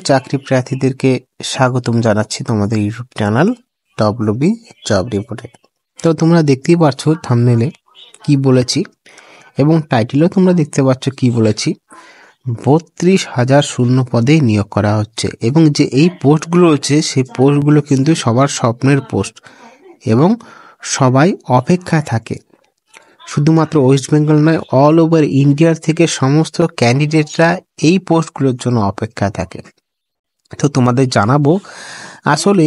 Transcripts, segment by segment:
চাকরি প্রার্থীদেরকে স্বাগতম জানাচ্ছি তোমাদের ইউটিউব চ্যানেল ডব্লিউবি জব রিপোর্টে। তো তোমরা দেখতেই পাচ্ছ থাম্বনেলে কি বলেছি এবং টাইটেলেও তোমরা দেখতে পাচ্ছ কি বলেছি। 32,000 শূন্য পদে নিয়োগ করা হচ্ছে এবং যে এই পোস্টগুলো রয়েছে সেই পোস্টগুলো কিন্তু সবার স্বপ্নের পোস্ট এবং সবাই অপেক্ষায় থাকে। শুধুমাত্র ওয়েস্ট বেঙ্গল নয়, অল ওভার ইন্ডিয়ার থেকে সমস্ত ক্যান্ডিডেটরা এই পোস্টগুলোর জন্য অপেক্ষায় থাকে। তো তোমাদের জানাবো আসলে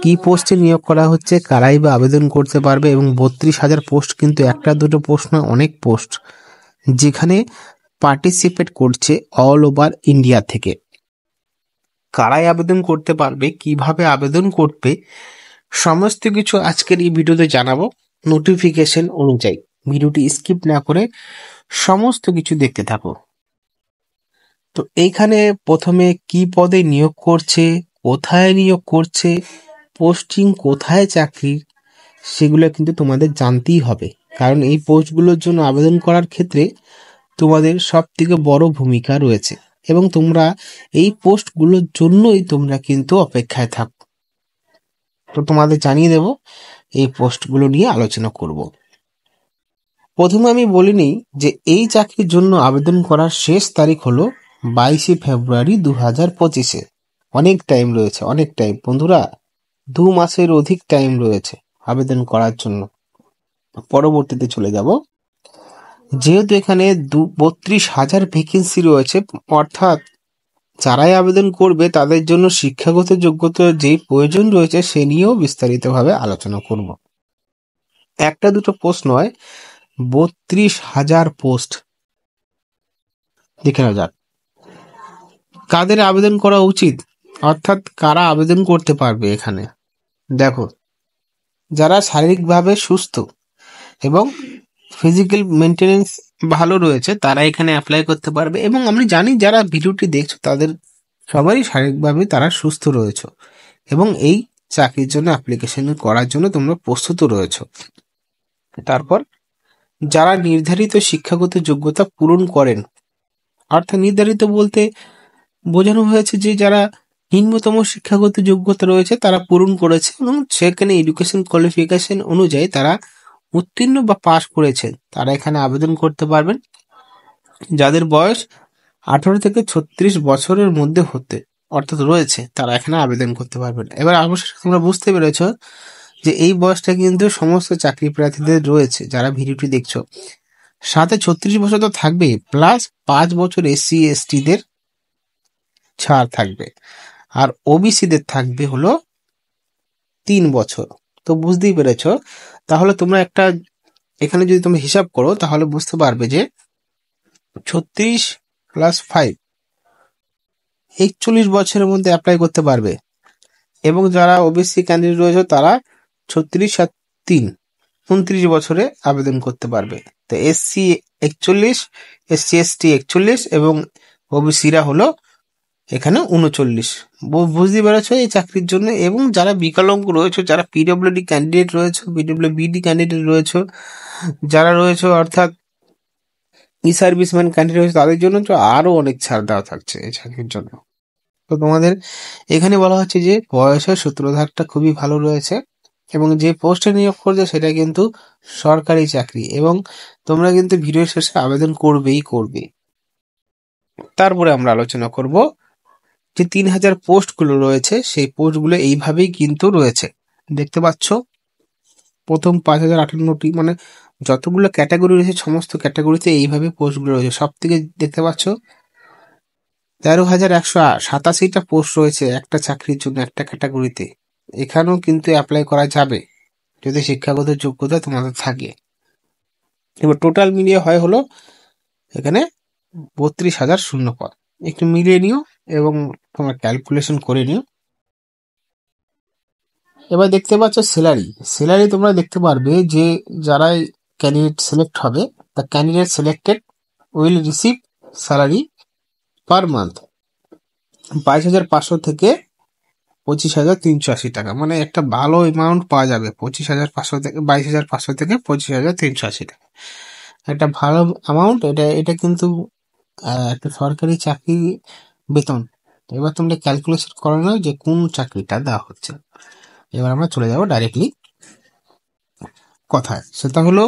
কি পোস্টে নিয়োগ করা হচ্ছে, কারাই বা আবেদন করতে পারবে এবং 32,000 পোস্ট কিন্তু একটা দুটো পোস্ট নয়, অনেক পোস্ট যেখানে পার্টিসিপেট করছে অল ওভার ইন্ডিয়া থেকে। কারাই আবেদন করতে পারবে, কিভাবে আবেদন করবে, সমস্ত কিছু আজকের এই ভিডিওতে জানাবো নোটিফিকেশন অনুযায়ী। ভিডিওটি স্কিপ না করে সমস্ত কিছু দেখতে থাকো। তো এইখানে প্রথমে কি পদে নিয়োগ করছে, কোথায় নিয়োগ করছে, পোস্টিং কোথায় চাকরির, সেগুলো কিন্তু তোমাদের জানতেই হবে, কারণ এই পোস্টগুলোর জন্য আবেদন করার ক্ষেত্রে তোমাদের সব থেকে বড় ভূমিকা রয়েছে এবং তোমরা এই পোস্টগুলোর জন্যই তোমরা কিন্তু অপেক্ষায় থাকো। তো তোমাদের জানিয়ে দেব এই পোস্টগুলো নিয়ে আলোচনা করব। প্রথমে আমি বলিনি যে এই চাকরির জন্য আবেদন করার শেষ তারিখ হলো 22 ফেব্রুয়ারি 2025। অনেক টাইম রয়েছে, অনেক টাইম বন্ধুরা, 2 মাসের অধিক টাইম রয়েছে আবেদন করার জন্য। পরবর্তীতে চলে যাব। যেহেতু এখানে 32,000 ভ্যাকেন্সি রয়েছে, অর্থাৎ যারাই আবেদন করবে তাদের জন্য শিক্ষাগত যোগ্যতার যে প্রয়োজন রয়েছে সে নিয়েও বিস্তারিতভাবে আলোচনা করব। একটা দুটো পোস্ট নয়, 32,000 পোস্ট। দেখে নেওয়া যাক কাদের আবেদন করা উচিত, অর্থাৎ কারা আবেদন করতে পারবে। এখানে দেখো, যারা শারীরিকভাবে সুস্থ এবং ফিজিক্যাল মেনটেনেন্স ভালো রয়েছে তারা এখানে অ্যাপ্লাই করতে পারবে এবং আমি জানি যারা ভিডিওটি দেখছো তাদের সবারই শারীরিকভাবে তারা সুস্থ রয়েছে এবং এই চাকরির জন্য অ্যাপ্লিকেশন করার জন্য তোমরা প্রস্তুত রয়েছে। তারপর যারা নির্ধারিত শিক্ষাগত যোগ্যতা পূরণ করেন, অর্থাৎ নির্ধারিত বলতে বোঝানো হয়েছে যে যারা নিম্নতম শিক্ষাগত যোগ্যতা রয়েছে তারা পূরণ করেছে এবং সেখানে এডুকেশন কোয়ালিফিকেশন অনুযায়ী তারা উত্তীর্ণ বা পাশ করেছেন, তারা এখানে আবেদন করতে পারবেন। যাদের বয়স 18 থেকে 36 বছরের মধ্যে হতে অর্থাৎ রয়েছে তারা এখানে আবেদন করতে পারবেন। এবার অবশ্যই তোমরা বুঝতে পেরেছ যে এই বয়সটা কিন্তু সমস্ত চাকরি প্রার্থীদের রয়েছে যারা ভিডিওটি দেখছো। সাথে 36 বছর তো থাকবে, প্লাস 5 বছর SC ST দের ছাড় থাকবে, আর ওবিসিদের থাকবে হলো 3 বছর। তো বুঝতেই পেরেছ। তাহলে তোমরা একটা এখানে যদি তোমরা হিসাব করো তাহলে বুঝতে পারবে যে 36 + 5 41 বছরের মধ্যে অ্যাপ্লাই করতে পারবে এবং যারা ওবিসি ক্যান্ডিডেট রয়েছে তারা 36 আর 3 29 বছরে আবেদন করতে পারবে। তো SC 41, SC ST 41 এবং ওবিসিরা হলো এখানে 39। বুঝতে পেরেছ এই চাকরির জন্য। এবং যারা বিকলাঙ্গ রয়েছে, যারা পিডব্লিউডি ক্যান্ডিডেট রয়েছে, পিডব্লিউবিডি ক্যান্ডিডেট রয়েছে, যারা রয়েছে অর্থাৎ সার্ভিসম্যান ক্যান্ডিডেট রয়েছে, তাদের জন্য তো আরো অনেক ছাড় দেওয়া থাকছে এই চাকরির জন্য। তো তোমাদের এখানে বলা হচ্ছে যে বয়সের সূত্রধারটা খুবই ভালো রয়েছে এবং যে পোস্টে নিয়োগ করছে সেটা কিন্তু সরকারি চাকরি এবং তোমরা কিন্তু ভিডিও শেষে আবেদন করবেই করবে। তারপরে আমরা আলোচনা করব যে 3,000 পোস্টগুলো রয়েছে, সেই পোস্টগুলো এইভাবেই কিন্তু রয়েছে। দেখতে পাচ্ছ প্রথম 5,058টি, মানে যতগুলো ক্যাটাগরি রয়েছে সমস্ত ক্যাটাগরিতে এইভাবে পোস্টগুলো রয়েছে। সব থেকে দেখতে পাচ্ছ 13,187টা পোস্ট রয়েছে একটা চাকরির জন্য একটা ক্যাটাগরিতে। এখানেও কিন্তু অ্যাপ্লাই করা যাবে যদি শিক্ষাগত যোগ্যতা তোমাদের থাকে। এবার টোটাল মিলিয়ে হয় হলো এখানে 32,000 শূন্য পদ। একটু মিলিয়ে নিও এবং তোমরা ক্যালকুলেশন করে নিও। এবার দেখতে পাচ্ছ স্যালারি তোমরা দেখতে পারবে যে যারা ক্যান্ডিডেট সিলেক্ট হবে, the candidate selected will receive salary per month 22,500 থেকে 25,380 টাকা। মানে একটা ভালো অ্যামাউন্ট পাওয়া যাবে 25,500 থেকে 22,500 থেকে 25,380 টাকা। একটা ভালো অ্যামাউন্ট। এটা কিন্তু একটা সরকারি চাকরি বেতন এবার তোমরা ক্যালকুলেশন করে নাও যে কোন চাকরিটা দেওয়া হচ্ছে। এবার আমরা চলে যাবো ডাইরেক্টলি কথায়। সেটা হলো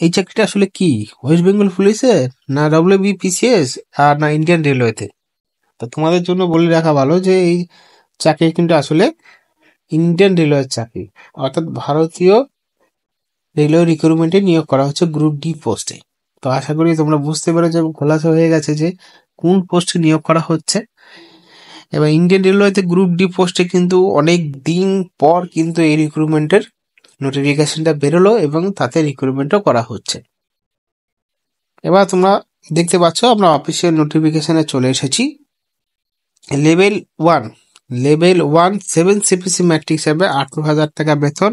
এই চাকরিটা আসলে কি, ওয়েস্ট বেঙ্গল পুলিশের, না WBPCS, আর না ইন্ডিয়ান রেলওয়েতে। তো তোমাদের জন্য বলে রাখা ভালো যে এই চাকরি কিন্তু আসলে ইন্ডিয়ান রেলওয়ের চাকরি, অর্থাৎ ভারতীয় রেলওয়ে রিক্রুটমেন্টে নিয়োগ করা হচ্ছে গ্রুপ ডি পোস্টে। তো আশা করি তোমরা বুঝতে পেরেছো এবং খোলাসা হয়ে গেছে যে কোন পোস্টে নিয়োগ করা হচ্ছে। এবার ইন্ডিয়ান রেলওয়েতে গ্রুপ ডি পোস্টে কিন্তু অনেক দিন পর কিন্তু এই রিক্রুটমেন্টের নোটিফিকেশনটা বেরোলো এবং তাতে রিক্রুটমেন্টও করা হচ্ছে। এবার তোমরা দেখতে পাচ্ছ আমরা অফিসিয়াল নোটিফিকেশনে চলে এসেছি। লেভেল ওয়ান 7 CPC ম্যাট্রিক হিসাবে 18,000 টাকা বেতন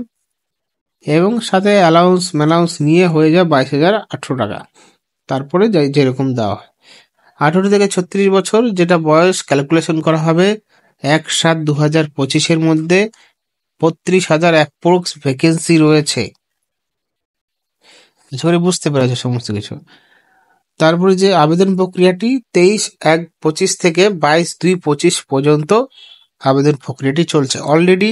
এবং সাথে অ্যালাউন্স নিয়ে হয়ে যায় 22,800 টাকা। তারপরে যেরকম দেওয়া হয় 18 থেকে 36 বছর, যেটা বয়স ক্যালকুলেশন করা হবে 1/7/2025 মধ্যে 32,000 অ্যাপ্রক্স ভ্যাকেন্সি রয়েছে। বুঝতে পেরেছো সমস্ত কিছু। তারপরে যে আবেদন প্রক্রিয়াটি 23/1/25 থেকে 22/2/25 পর্যন্ত আবেদন প্রক্রিয়াটি চলছে। অলরেডি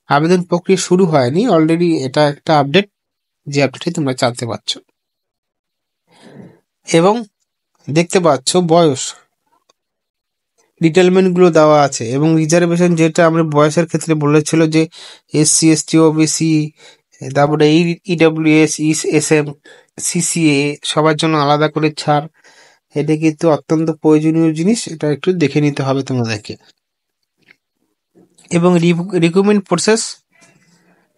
আবেদন প্রক্রিয়া শুরু হয়নি, অলরেডি এটা একটা আপডেট, যে আপডেটটি তোমরা জানতে পারছো। এবং দেখতে পাচ্ছ বয়স ডিটেলমেন্ট গুলো দেওয়া আছে এবং রিজার্ভেশন, যেটা আমরা বয়সের ক্ষেত্রে বলেছিল যে SC ST OBC, তারপরে EWS SM CCA সবার জন্য আলাদা করে ছাড়। এটা কিন্তু অত্যন্ত প্রয়োজনীয় জিনিস, এটা একটু দেখে নিতে হবে তোমাদেরকে। এবং রিক্রুটমেন্ট প্রসেস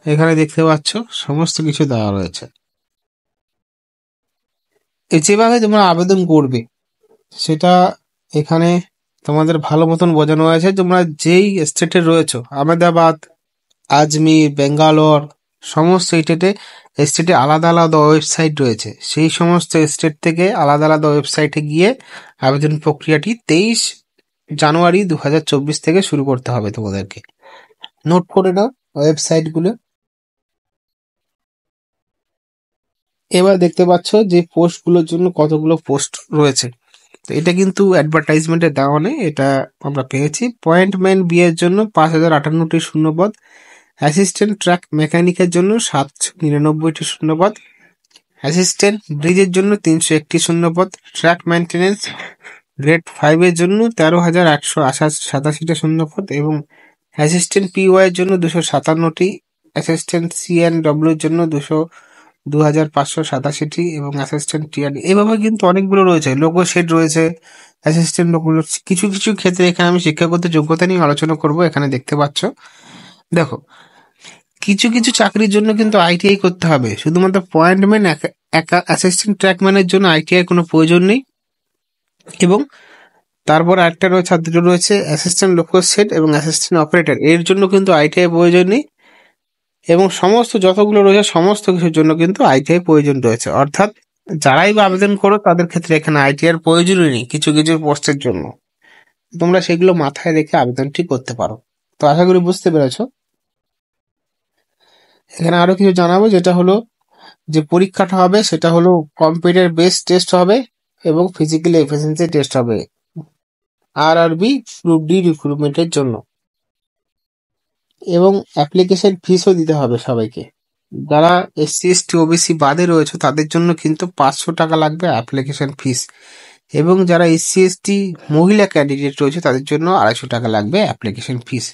এখানে দেখতে পাচ্ছ সমস্ত কিছু দেওয়া রয়েছে। যেভাবে তোমরা আবেদন করবে সেটা এখানে তোমাদের ভালো মতন বোঝানো হয়েছে। তোমরা যেই স্টেটে রয়েছো, আহমেদাবাদ, আজমির, বেঙ্গালোর, সমস্ত স্টেটে আলাদা আলাদা ওয়েবসাইট রয়েছে। সেই সমস্ত স্টেট থেকে আলাদা আলাদা ওয়েবসাইটে গিয়ে আবেদন প্রক্রিয়াটি 23 জানুয়ারি 2024 থেকে শুরু করতে হবে তোমাদেরকে। নোট করে নাও ওয়েবসাইটগুলো। এবার দেখতে পাচ্ছ যে পোস্টগুলোর জন্য কতগুলো পোস্ট রয়েছে। তো এটা কিন্তু অ্যাডভার্টাইজমেন্টে দেওয়া নেই, এটা আমরা পেয়েছি। পয়েন্টম্যান বি এর জন্য 5,058টি শূন্যপদ, অ্যাসিস্ট্যান্ট ট্রাক মেকানিকের জন্য 799টি শূন্যপদ, অ্যাসিস্ট্যান্ট ব্রিজের জন্য 301টি শূন্যপদ, ট্রাক মেইনটেনেন্স গ্রেড 5 এর জন্য 13,187টি শূন্যপদ এবং অ্যাসিস্ট্যান্ট PY এর জন্য 257টি, অ্যাসিস্ট্যান্ট CNW এর জন্য 2,587টি এবং অ্যাসিস্ট্যান্ট TRD এভাবে কিন্তু অনেকগুলো রয়েছে। লোগো শেড রয়েছে, অ্যাসিস্ট্যান্ট লোকগুলো। কিছু কিছু ক্ষেত্রে এখানে আমি শিক্ষাগত যোগ্যতা নিয়ে আলোচনা করব। এখানে দেখতে পাচ্ছ, দেখো কিছু কিছু চাকরির জন্য কিন্তু ITI করতে হবে। শুধুমাত্র পয়েন্টম্যান অ্যাসিস্ট্যান্ট ট্র্যাকম্যানের জন্য ITI কোনো প্রয়োজন নেই। এবং তারপর একটা রয়েছে, আর দুটো রয়েছে অ্যাসিস্ট্যান্ট লোকো শেড এবং অ্যাসিস্ট্যান্ট অপারেটর, এর জন্য কিন্তু ITI প্রয়োজন নেই। এবং সমস্ত যতগুলো রয়েছে সমস্ত কিছুর জন্য কিন্তু ITI প্রয়োজন রয়েছে। অর্থাৎ যারাই বা আবেদন করো তাদের ক্ষেত্রে এখানে ITI এর প্রয়োজনই নেই কিছু কিছু পোস্টের জন্য। তোমরা সেগুলো মাথায় রেখে আবেদনটি করতে পারো। তো আশা করি বুঝতে পেরেছো। এখানে আরো কিছু জানাবো, যেটা হলো যে পরীক্ষাটা হবে সেটা হলো কম্পিউটার বেসড টেস্ট হবে এবং ফিজিক্যাল এফিসিয়েন্সি টেস্ট হবে RRB গ্রুপ ডি রিক্রুটমেন্টের জন্য। এবং অ্যাপ্লিকেশন ফিসও দিতে হবে সবাইকে। যারা SC ST OBC বাদে রয়েছে তাদের জন্য কিন্তু 500 টাকা লাগবে অ্যাপ্লিকেশন ফিস, এবং যারা SC ST মহিলা ক্যান্ডিডেট রয়েছে তাদের জন্য 250 টাকা লাগবে অ্যাপ্লিকেশন ফিস।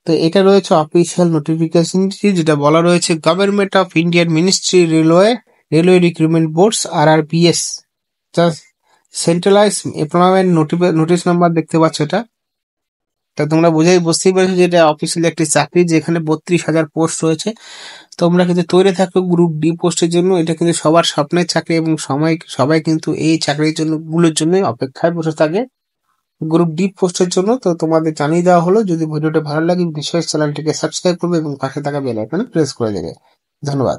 তো এটা রয়েছে অফিসিয়াল নোটিফিকেশন, যেটা বলা রয়েছে government of Indian ministry railway recruitment boards RRBS, centralise employment notice number দেখতে পাচ্ছ এটা। তা তোমরা বুঝতেই পারছো যে এটা অফিসিয়াল একটি চাকরি, যেখানে 32,000 পোস্ট রয়েছে। তোমরা কিন্তু তৈরি থাকো গ্রুপ ডি পোস্টের জন্য। এটা কিন্তু সবার স্বপ্নের চাকরি এবং সবাই কিন্তু এই চাকরির গুলোর জন্য অপেক্ষায় বসে থাকে গ্রুপ ডি পোস্টের জন্য। তো তোমাদের জানিয়ে দেওয়া হলো। যদি ভিডিওটা ভালো লাগে নিশ্চয়ই চ্যানেলটিকে সাবস্ক্রাইব করবে এবং পাশে থাকা বেল আইকনে প্রেস করে দেবে। ধন্যবাদ।